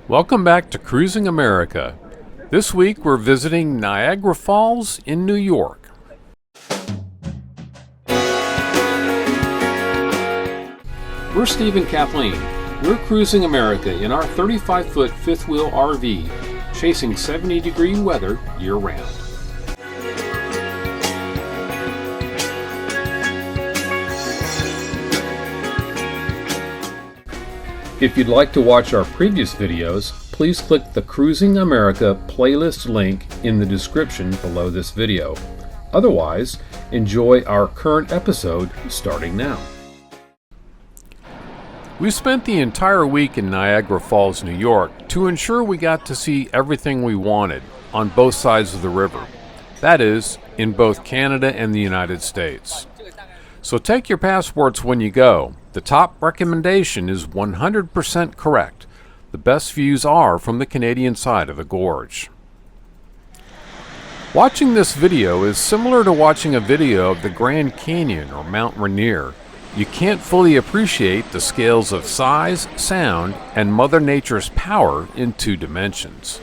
Welcome back to Cruising America. This week we're visiting Niagara Falls in New York. We're Steve and Kathleen. We're Cruising America in our 35-foot fifth wheel RV, chasing 70-degree weather year-round. If you'd like to watch our previous videos, please click the Cruising America playlist link in the description below this video. Otherwise, enjoy our current episode starting now. We spent the entire week in Niagara Falls, New York to ensure we got to see everything we wanted on both sides of the river. That is, in both Canada and the United States. So take your passports when you go. The top recommendation is 100% correct. The best views are from the Canadian side of the gorge. Watching this video is similar to watching a video of the Grand Canyon or Mount Rainier. You can't fully appreciate the scales of size, sound, and Mother Nature's power in 2 dimensions.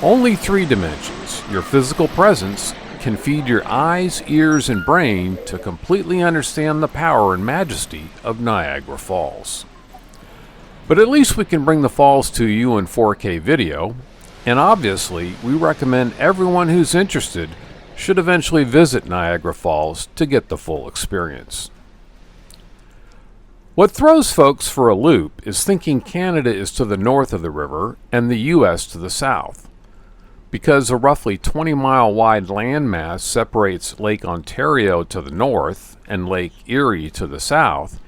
Only 3 dimensions, your physical presence, can feed your eyes, ears, and brain to completely understand the power and majesty of Niagara Falls. But at least we can bring the falls to you in 4K video, and obviously we recommend everyone who's interested should eventually visit Niagara Falls to get the full experience. What throws folks for a loop is thinking Canada is to the north of the river and the US to the south. Because a roughly 20-mile wide landmass separates Lake Ontario to the north and Lake Erie to the south,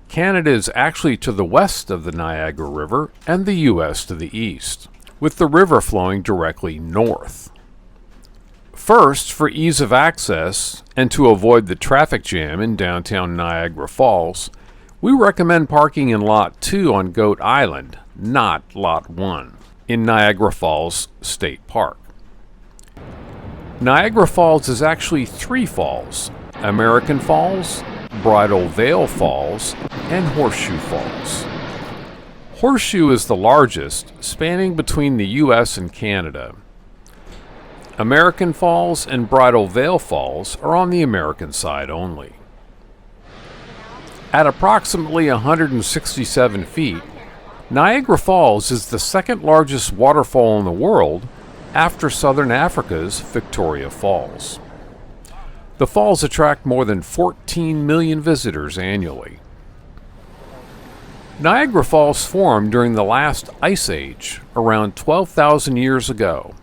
Canada is actually to the west of the Niagara River and the US to the east, with the river flowing directly north. First, for ease of access and to avoid the traffic jam in downtown Niagara Falls, we recommend parking in Lot 2 on Goat Island, not Lot 1. In Niagara Falls State Park. Niagara Falls is actually 3 falls: American Falls, Bridal Veil Falls, and Horseshoe Falls. Horseshoe is the largest, spanning between the US and Canada. American Falls and Bridal Veil Falls are on the American side only. At approximately 167 feet, Niagara Falls is the second largest waterfall in the world after Southern Africa's Victoria Falls. The falls attract more than 14 million visitors annually. Niagara Falls formed during the last ice age, around 12,000 years ago.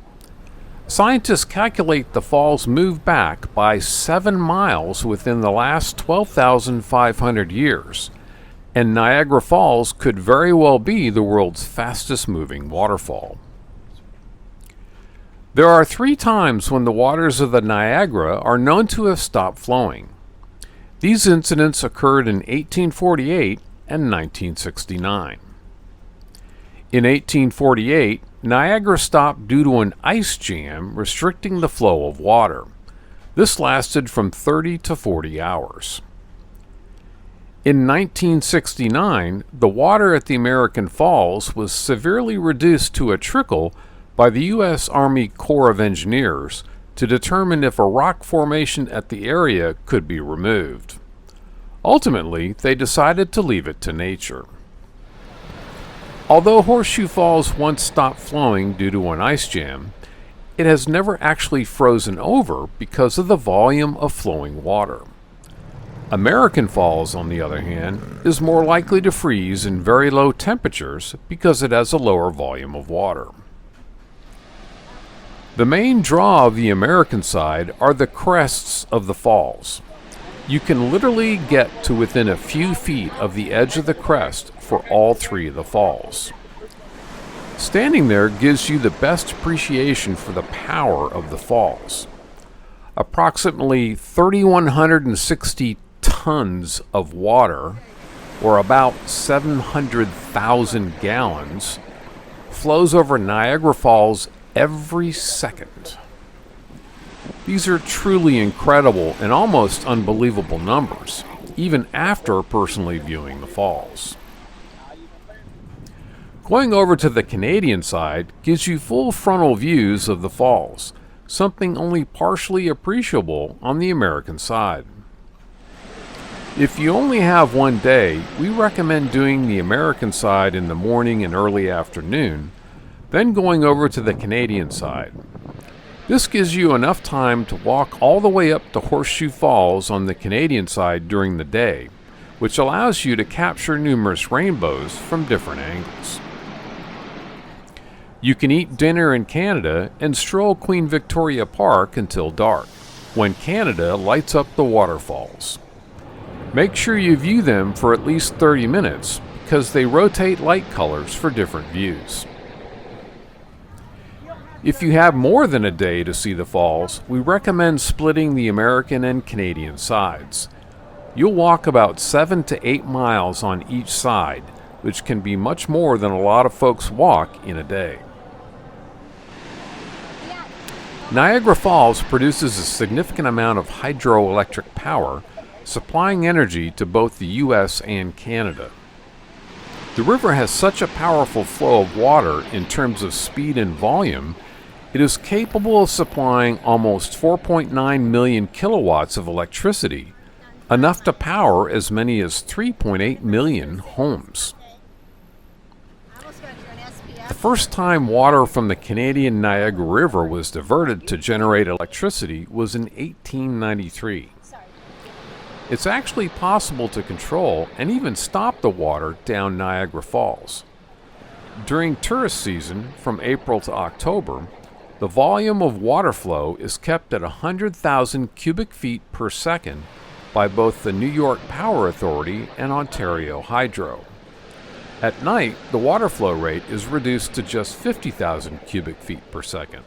Scientists calculate the falls moved back by 7 miles within the last 12,500 years. And Niagara Falls could very well be the world's fastest moving waterfall. There are 3 times when the waters of the Niagara are known to have stopped flowing. These incidents occurred in 1848 and 1969. In 1848, Niagara stopped due to an ice jam restricting the flow of water. This lasted from 30 to 40 hours. In 1969, the water at the American Falls was severely reduced to a trickle by the U.S. Army Corps of Engineers to determine if a rock formation at the area could be removed. Ultimately, they decided to leave it to nature. Although Horseshoe Falls once stopped flowing due to an ice jam, it has never actually frozen over because of the volume of flowing water. American Falls, on the other hand, is more likely to freeze in very low temperatures because it has a lower volume of water. The main draw of the American side are the crests of the falls. You can literally get to within a few feet of the edge of the crest for all 3 of the falls. Standing there gives you the best appreciation for the power of the falls. Approximately 3,160 tons of water, or about 700,000 gallons, flows over Niagara Falls every second. These are truly incredible and almost unbelievable numbers, even after personally viewing the falls. Going over to the Canadian side gives you full frontal views of the falls, something only partially appreciable on the American side. If you only have one day, we recommend doing the American side in the morning and early afternoon, then going over to the Canadian side. This gives you enough time to walk all the way up to Horseshoe Falls on the Canadian side during the day, which allows you to capture numerous rainbows from different angles. You can eat dinner in Canada and stroll Queen Victoria Park until dark, when Canada lights up the waterfalls. Make sure you view them for at least 30 minutes because they rotate light colors for different views. If you have more than a day to see the falls, we recommend splitting the American and Canadian sides. You'll walk about 7 to 8 miles on each side, which can be much more than a lot of folks walk in a day. Niagara Falls produces a significant amount of hydroelectric power, supplying energy to both the U.S. and Canada. The river has such a powerful flow of water in terms of speed and volume, it is capable of supplying almost 4.9 million kilowatts of electricity, enough to power as many as 3.8 million homes. The first time water from the Canadian Niagara River was diverted to generate electricity was in 1893. It's actually possible to control and even stop the water down Niagara Falls. During tourist season, from April to October, the volume of water flow is kept at 100,000 cubic feet per second by both the New York Power Authority and Ontario Hydro. At night, the water flow rate is reduced to just 50,000 cubic feet per second.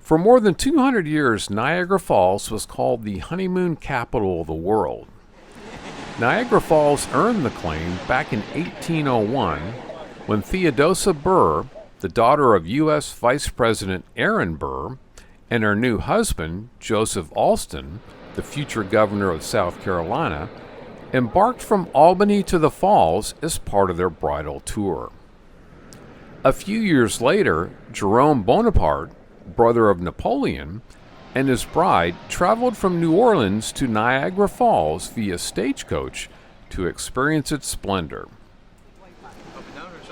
For more than 200 years, Niagara Falls was called the honeymoon capital of the world. Niagara Falls earned the claim back in 1801 when Theodosia Burr, the daughter of U.S. Vice President Aaron Burr, and her new husband, Joseph Alston, the future governor of South Carolina, embarked from Albany to the falls as part of their bridal tour. A few years later, Jerome Bonaparte, brother of Napoleon, and his bride traveled from New Orleans to Niagara Falls via stagecoach to experience its splendor.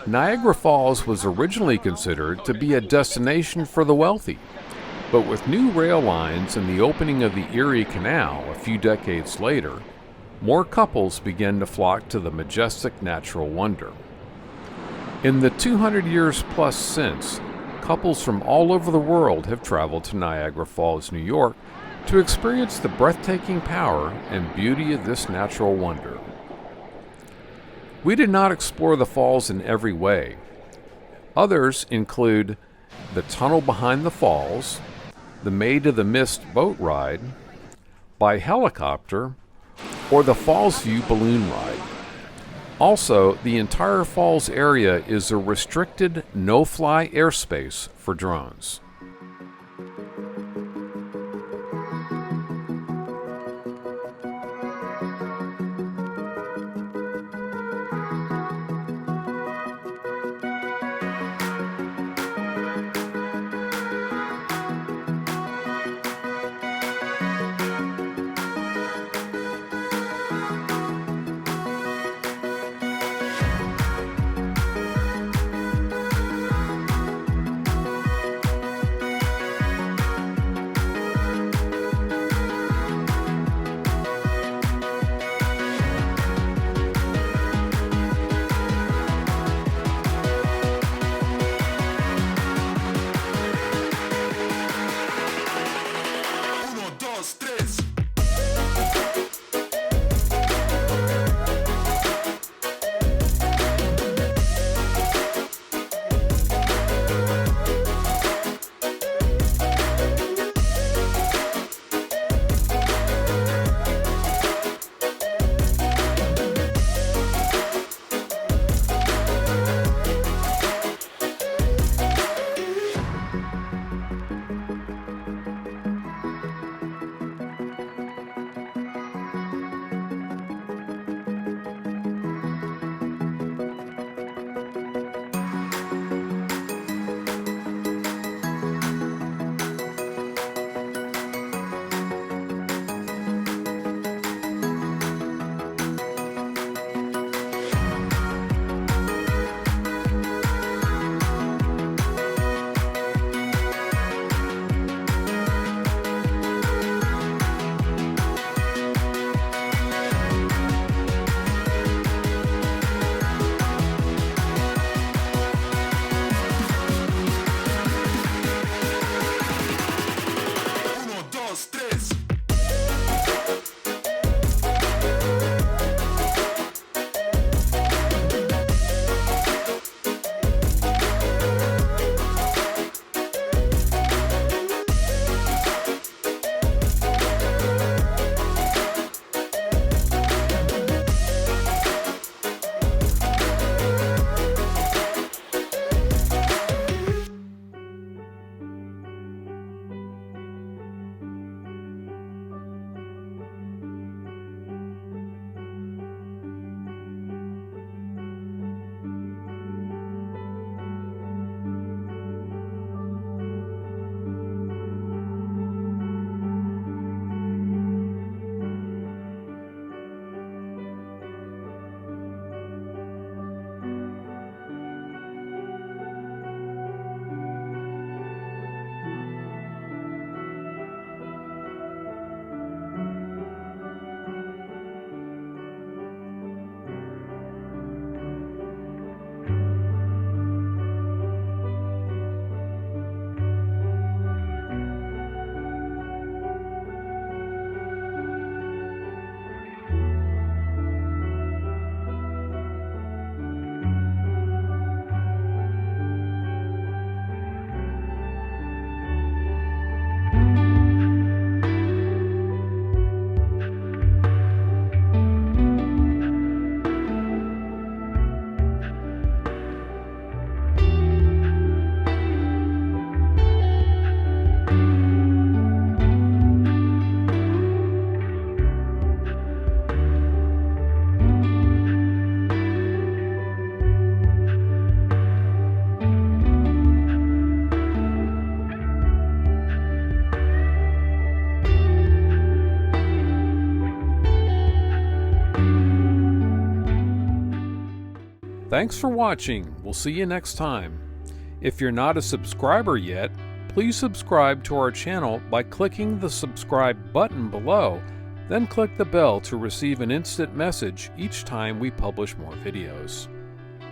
Niagara Falls was originally considered to be a destination for the wealthy, but with new rail lines and the opening of the Erie Canal a few decades later, more couples began to flock to the majestic natural wonder. In the 200 years plus since, couples from all over the world have traveled to Niagara Falls, New York, to experience the breathtaking power and beauty of this natural wonder. We did not explore the falls in every way. Others include the tunnel behind the falls, the Maid of the Mist boat ride, by helicopter, or the Falls View balloon ride. Also, the entire falls area is a restricted no-fly airspace for drones. Thanks for watching. We'll see you next time. If you're not a subscriber yet, please subscribe to our channel by clicking the subscribe button below, then click the bell to receive an instant message each time we publish more videos.